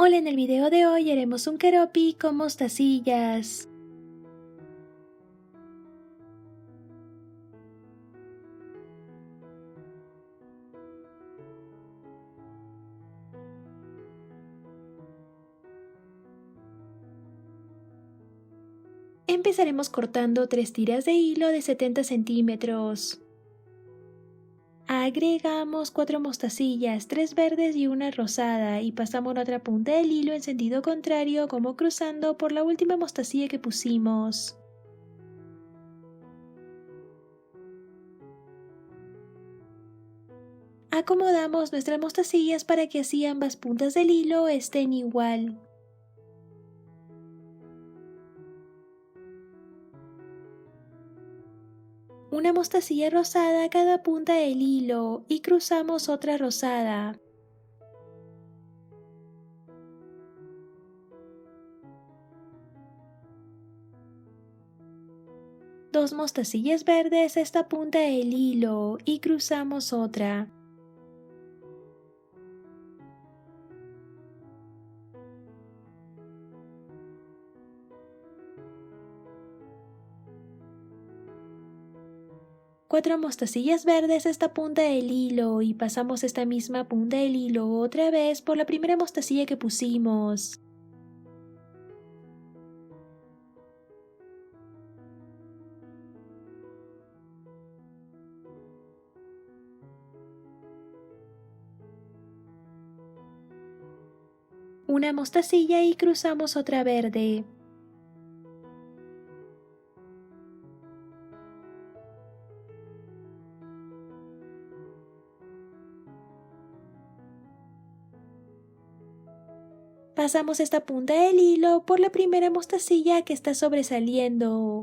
Hola, en el video de hoy haremos un keroppi con mostacillas. Empezaremos cortando 3 tiras de hilo de 70 centímetros. Agregamos 4 mostacillas, 3 verdes y una rosada, y pasamos la otra punta del hilo en sentido contrario, como cruzando por la última mostacilla que pusimos. Acomodamos nuestras mostacillas para que así ambas puntas del hilo estén igual. Una mostacilla rosada a cada punta del hilo y cruzamos otra rosada. Dos mostacillas verdes a esta punta del hilo y cruzamos otra. Cuatro mostacillas verdes a esta punta del hilo y pasamos esta misma punta del hilo otra vez por la primera mostacilla que pusimos. Una mostacilla y cruzamos otra verde. Pasamos esta punta del hilo por la primera mostacilla que está sobresaliendo.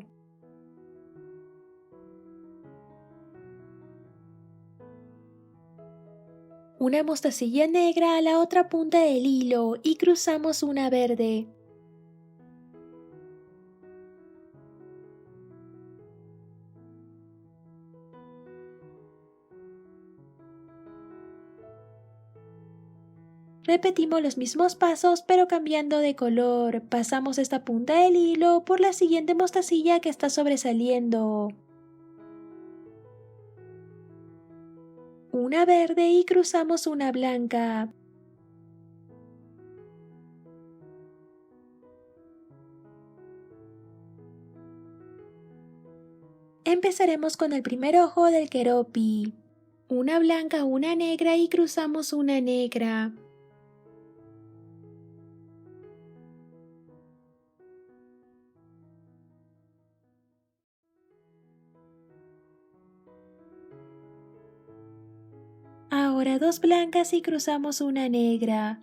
Una mostacilla negra a la otra punta del hilo y cruzamos una verde. Repetimos los mismos pasos pero cambiando de color. Pasamos esta punta del hilo por la siguiente mostacilla que está sobresaliendo. Una verde y cruzamos una blanca. Empezaremos con el primer ojo del keroppi. Una blanca, una negra y cruzamos una negra. Ahora dos blancas y cruzamos una negra.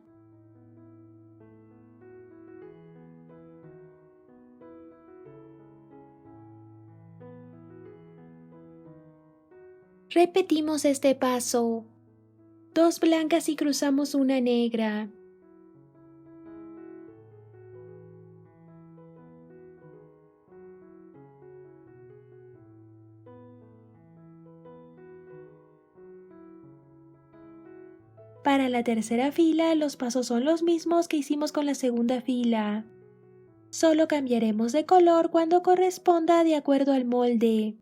Repetimos este paso. Dos blancas y cruzamos una negra. Para la tercera fila, los pasos son los mismos que hicimos con la segunda fila. Solo cambiaremos de color cuando corresponda de acuerdo al molde.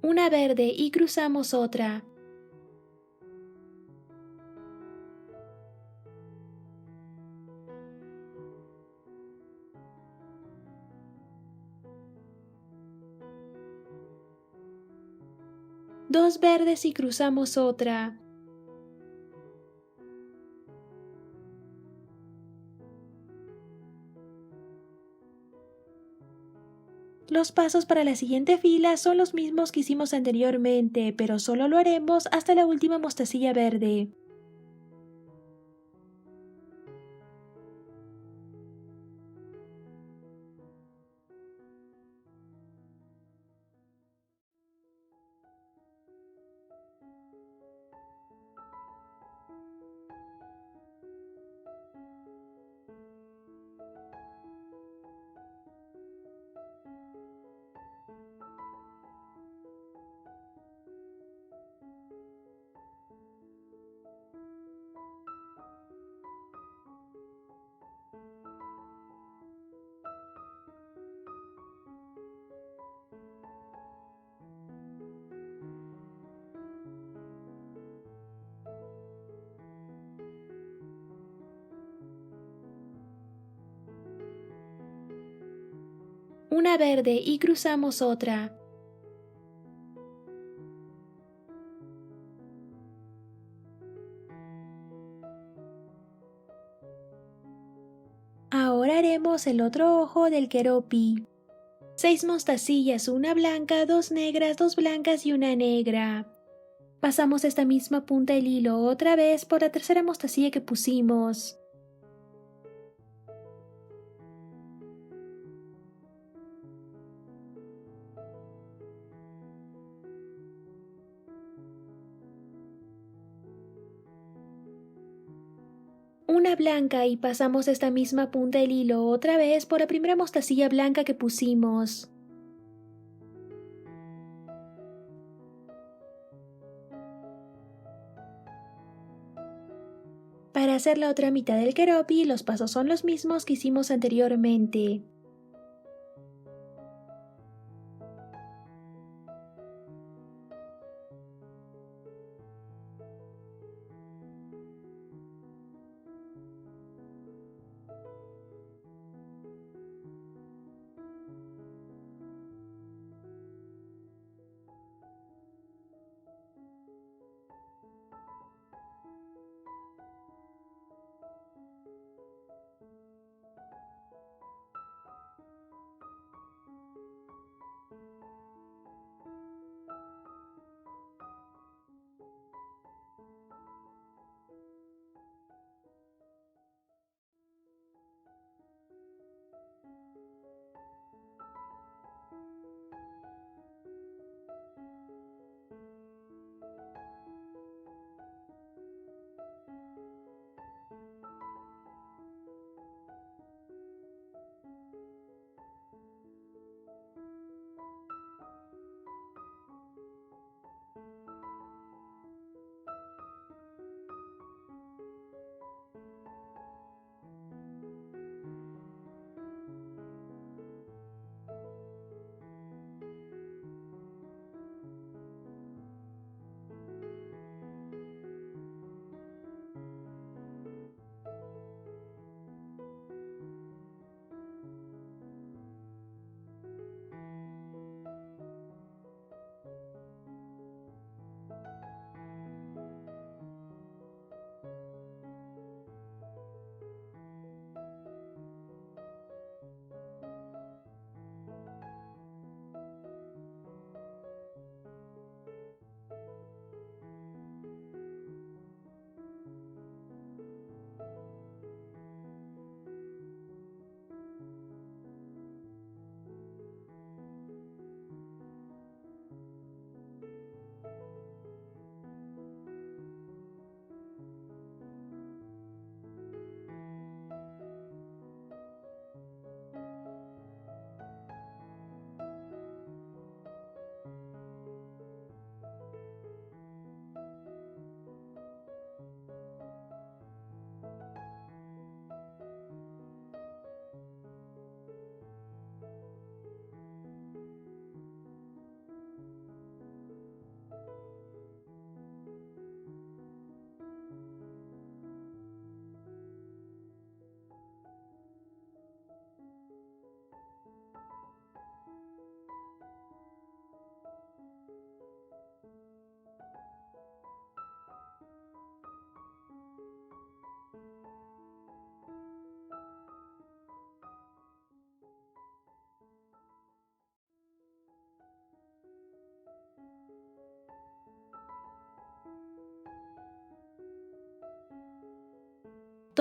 una verde y cruzamos otra. Dos verdes y cruzamos otra. Los pasos para la siguiente fila son los mismos que hicimos anteriormente, pero solo lo haremos hasta la última mostacilla verde. Una verde y cruzamos otra. Ahora haremos el otro ojo del keroppi. 6 mostacillas, una blanca, dos negras, dos blancas y una negra. Pasamos esta misma punta del hilo otra vez por la tercera mostacilla que pusimos. Una blanca y pasamos esta misma punta del hilo otra vez por la primera mostacilla blanca que pusimos. Para hacer la otra mitad del keroppi, los pasos son los mismos que hicimos anteriormente.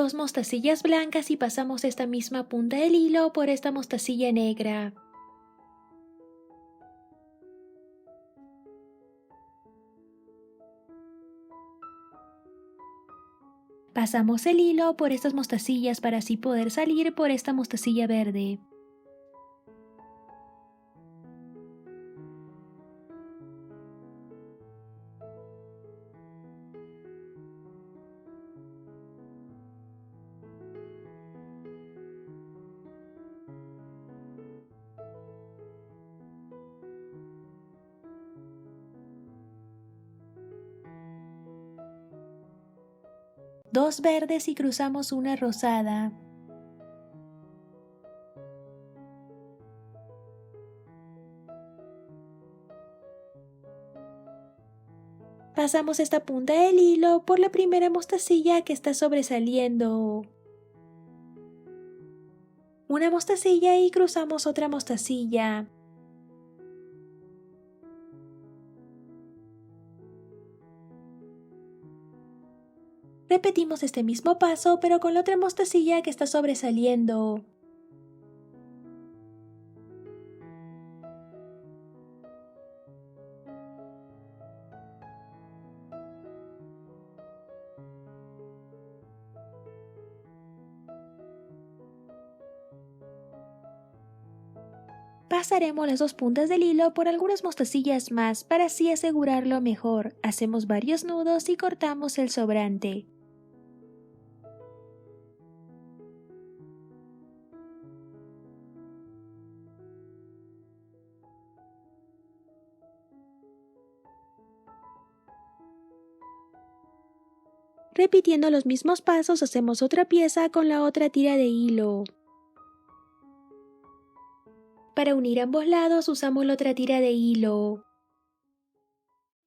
2 mostacillas blancas y pasamos esta misma punta del hilo por esta mostacilla negra. Pasamos el hilo por estas mostacillas para así poder salir por esta mostacilla verde. Dos verdes y cruzamos una rosada. Pasamos esta punta del hilo por la primera mostacilla que está sobresaliendo. Una mostacilla y cruzamos otra mostacilla. Repetimos este mismo paso pero con la otra mostacilla que está sobresaliendo. Pasaremos las dos puntas del hilo por algunas mostacillas más para así asegurarlo mejor. Hacemos varios nudos y cortamos el sobrante. Repitiendo los mismos pasos hacemos otra pieza con la otra tira de hilo. Para unir ambos lados usamos la otra tira de hilo.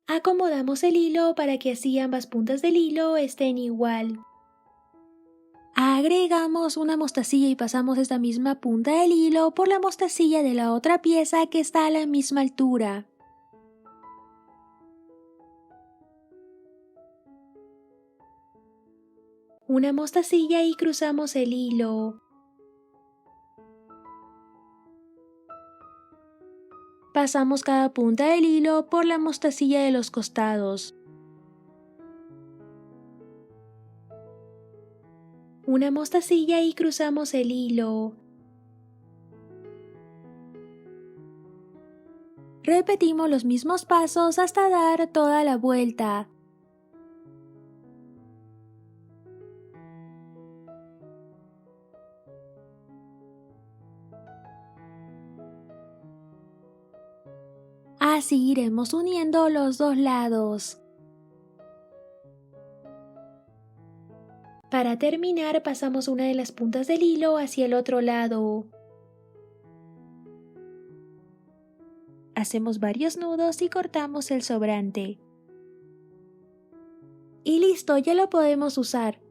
Acomodamos el hilo para que así ambas puntas del hilo estén igual. Agregamos una mostacilla y pasamos esta misma punta del hilo por la mostacilla de la otra pieza que está a la misma altura. Una mostacilla y cruzamos el hilo. Pasamos cada punta del hilo por la mostacilla de los costados. Una mostacilla y cruzamos el hilo. Repetimos los mismos pasos hasta dar toda la vuelta. Así iremos uniendo los dos lados. Para terminar, pasamos una de las puntas del hilo hacia el otro lado. Hacemos varios nudos y cortamos el sobrante. Y listo, ya lo podemos usar.